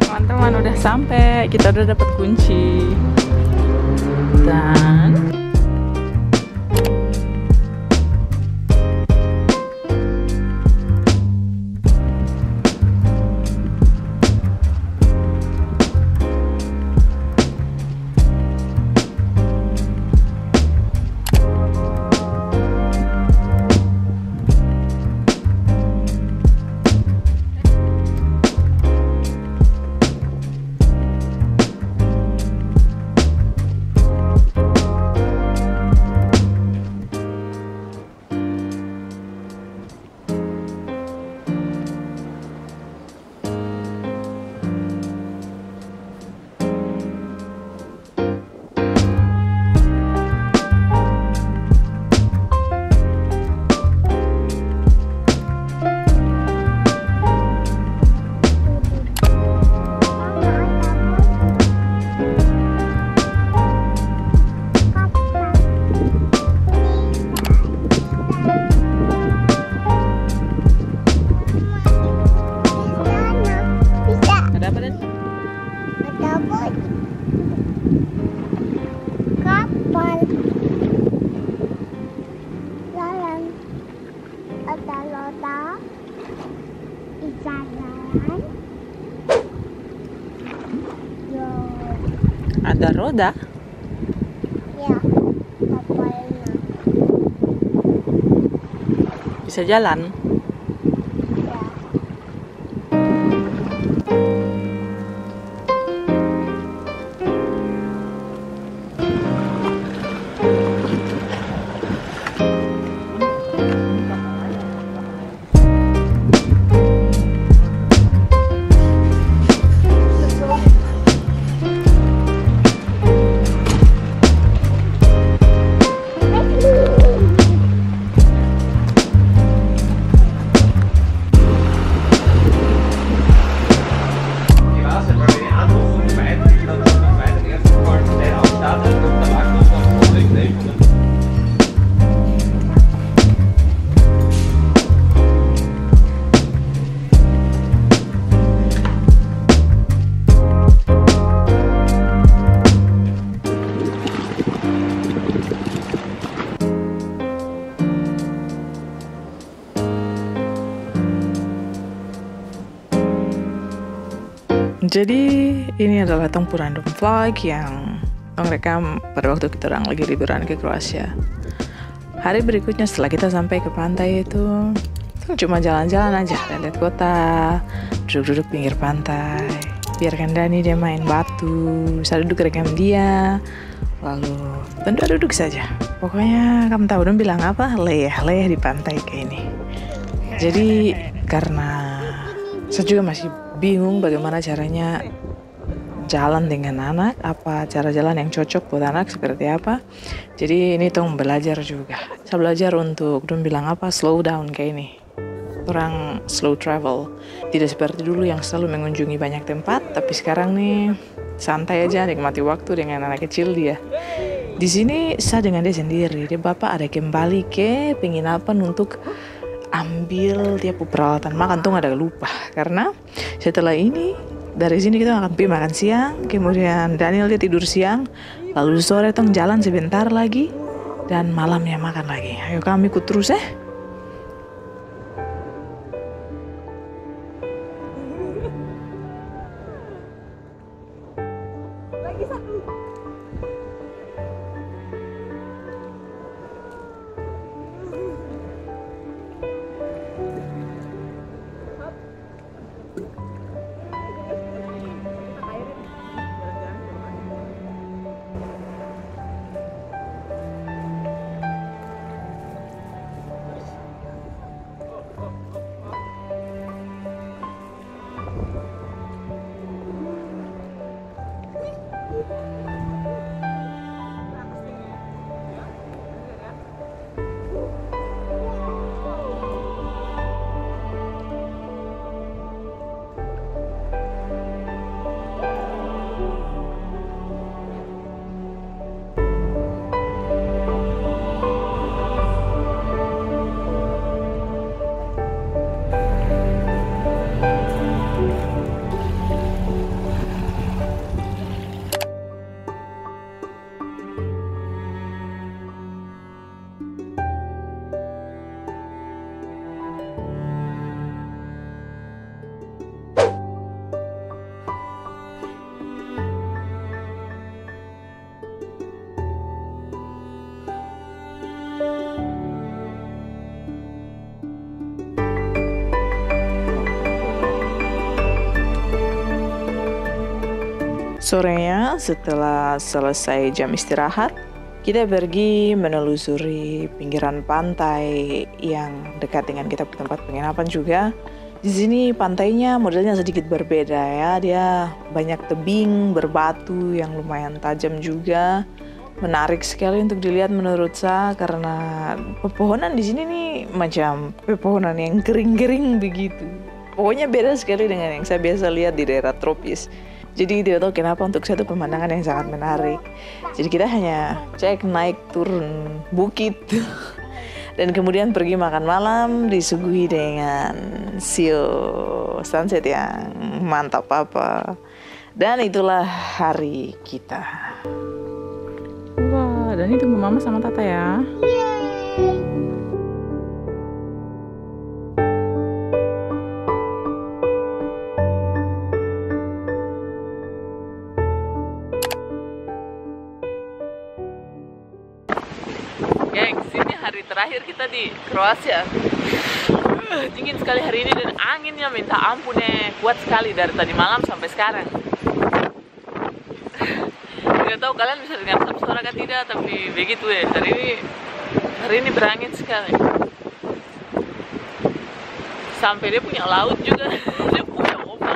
Teman-teman udah sampai, kita udah dapat kunci dan kapal jalan ada roda di jalan yo ada roda. ya kapalnya Bisa jalan. ya. Jadi ini adalah tong random vlog yang tong rekam pada waktu kita orang lagi liburan ke Kroasia. Hari berikutnya setelah kita sampai ke pantai itu cuma jalan-jalan aja, lihat kota, duduk-duduk pinggir pantai, biarkan Dani dia main batu, saya duduk rekam dia, lalu benda duduk saja. Pokoknya kamu tahu dong bilang apa, leyeh di pantai kayak ini. Jadi karena saya juga masih bingung bagaimana caranya jalan dengan anak, apa cara jalan yang cocok buat anak seperti apa. Jadi ini tong belajar juga. Saya belajar untuk dong bilang apa, slow down kayak ini. Orang slow travel, tidak seperti dulu yang selalu mengunjungi banyak tempat, tapi sekarang nih santai aja, nikmati waktu dengan anak kecil dia. Di sini saya dengan dia sendiri, dia bapak ada kembali ke penginapan untuk ambil dia peralatan makan tuh ada lupa, karena setelah ini dari sini kita akan pergi makan siang, kemudian Daniel dia tidur siang, lalu sore tong jalan sebentar lagi dan malamnya makan lagi. Ayo kami ikut terus Lagi satu. Sorenya setelah selesai jam istirahat, kita pergi menelusuri pinggiran pantai yang dekat dengan kita tempat penginapan juga. Di sini pantainya modelnya sedikit berbeda ya. Dia banyak tebing berbatu yang lumayan tajam juga. Menarik sekali untuk dilihat menurut saya karena pepohonan di sini nih macam pepohonan yang kering-kering begitu. Pokoknya beda sekali dengan yang saya biasa lihat di daerah tropis. Jadi tidak tahu kenapa untuk saya itu pemandangan yang sangat menarik. Jadi kita hanya cek naik turun bukit dan kemudian pergi makan malam disuguhi dengan siu sunset yang mantap apa. Dan itulah hari kita. Wah, dan itu mama sama tata ya. Gengs, ini hari terakhir kita di Kroasia. Dingin sekali hari ini dan anginnya minta ampun kuat sekali dari tadi malam sampai sekarang. Tidak tahu kalian bisa dengar suara kan tidak, tapi begitu hari ini berangin sekali. Sampai dia punya laut juga, dia punya ombak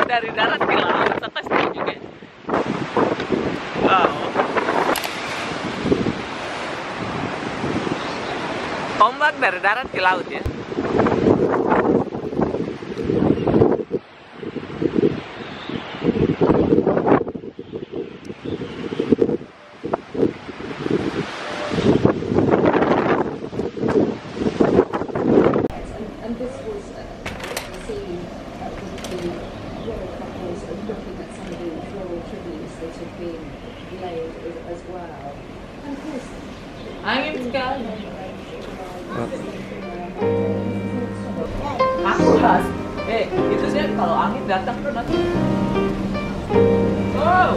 dari darat ke laut, atas juga. Wow. Ombak dari darat ke laut ya. Angin sekali. Aku khas. Itu sih kalau angin datang tuh nanti. Wow.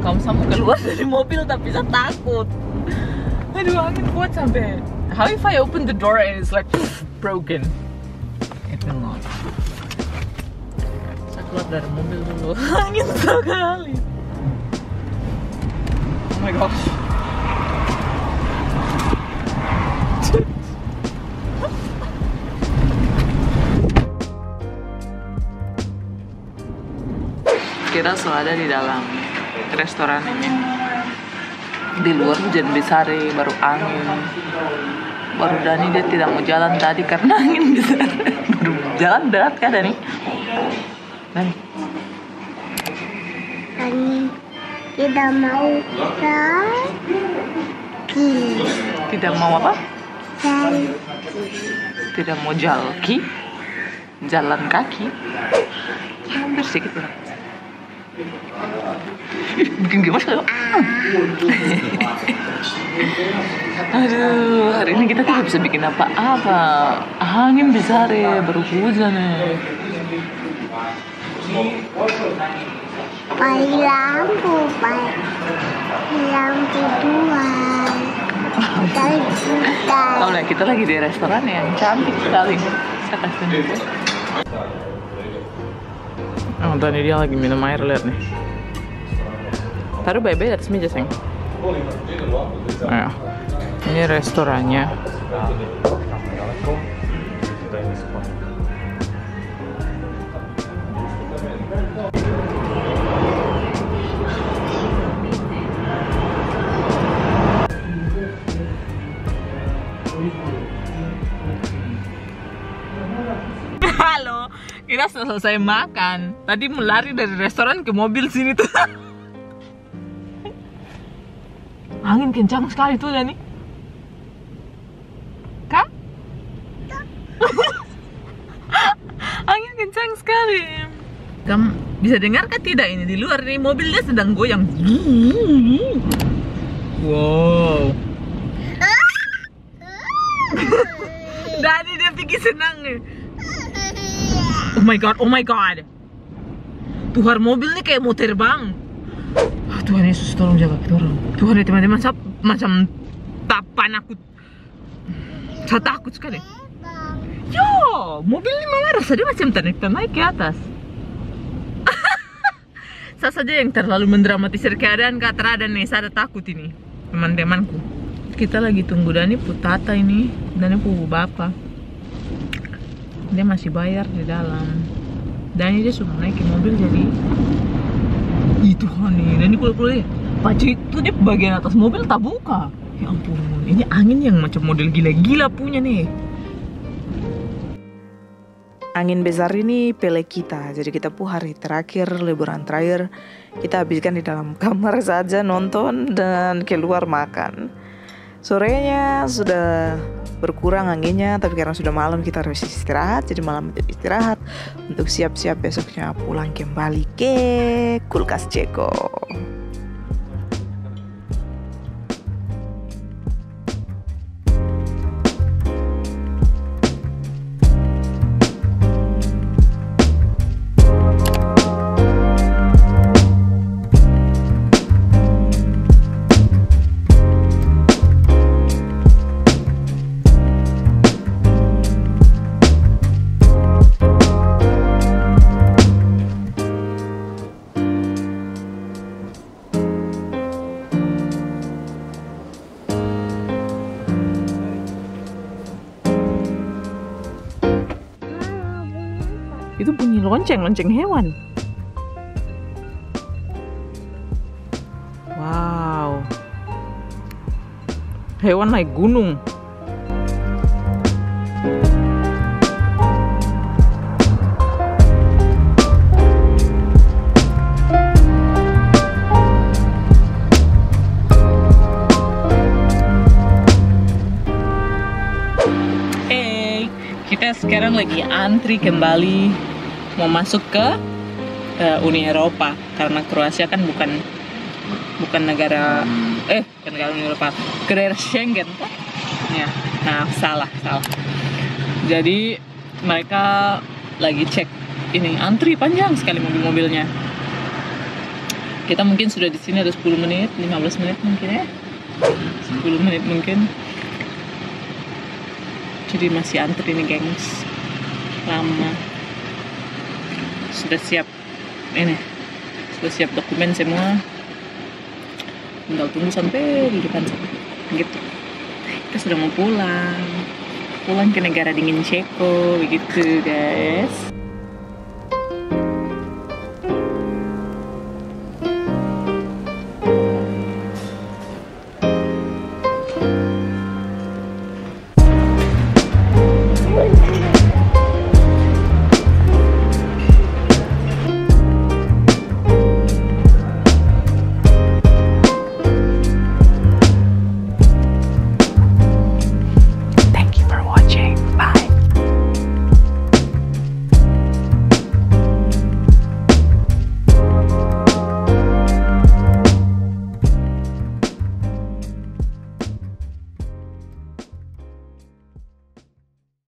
Kamu sama keluar dari mobil tapi saya takut. Aduh, angin kuat sampai. How if I open the door and it's like broken? It will not. Saya keluar dari mobil dulu. Angin sekali. Oh my gosh. Kita sudah ada di dalam restoran ini. Di luar hujan besar, baru angin. Baru Dani dia tidak mau jalan tadi karena angin besar. Baru jalan berat kan Dani? Dani tidak mau tidak mau apa? jalan. Tidak mau jalan kaki. Hampir sedikit lah. Bikin gimana sih? Aduh, hari ini kita tidak bisa bikin apa-apa. Angin besar baru hujan lampu dua. Tahu lah, kita lagi di restoran yang cantik sekali. Saya kasih tunjuk. Oh, tadi dia lagi minum air, lihat nih. Taruh baik-baik atas meja, sayang. Nah, ini restorannya. Halo, kita sudah selesai makan. Tadi melari dari restoran ke mobil sini tuh. Angin kencang sekali tuh Dani. Kak? Angin kencang sekali. Kamu bisa dengar kan tidak ini di luar nih mobilnya sedang goyang. Wow. Dani dia pikir senang nih. Oh my god, oh my god. Tuhar mobil nih kayak mau terbang. Tuhan Yesus tolong jaga kita orang. Tuhan ya teman-teman, saya macam tapan aku. Saya takut sekali. Yo, mobil ini mengarah, dia macam naik ke atas. Saya saja yang terlalu mendramatisir keadaan, Kak. Terada nih, saya ada takut ini, teman-temanku. Kita lagi tunggu Dani Putata ini, Dani Pupu Bapak. Dia masih bayar di dalam. Dani dia sudah naik ke mobil jadi. Itu nih, Dani kulit-kulit. Pacu itu dia bagian atas mobil tak buka. Ya ampun, ini angin yang macam model gila-gila punya nih. Angin besar ini pele kita, jadi kita pun hari terakhir, liburan terakhir kita habiskan di dalam kamar saja nonton dan keluar makan. Sorenya sudah berkurang anginnya, tapi karena sudah malam kita harus istirahat, jadi malam istirahat untuk siap-siap besoknya pulang kembali ke Kulkas Ceko. Itu bunyi lonceng hewan. Wow. Hewan naik gunung. Kita sekarang lagi antri kembali mau masuk ke Uni Eropa karena Kroasia kan bukan negara Uni Eropa, ke daerah Schengen kan? Ya, nah salah. Jadi mereka lagi cek ini, antri panjang sekali mobil-mobilnya. Kita mungkin sudah di sini ada 10 menit, 15 menit mungkin ya, 10 menit mungkin. Jadi masih antri nih gengs, lama. Sudah siap dokumen semua, tinggal tunggu sampai di depan gitu. Kita sudah mau pulang ke negara dingin Ceko begitu guys.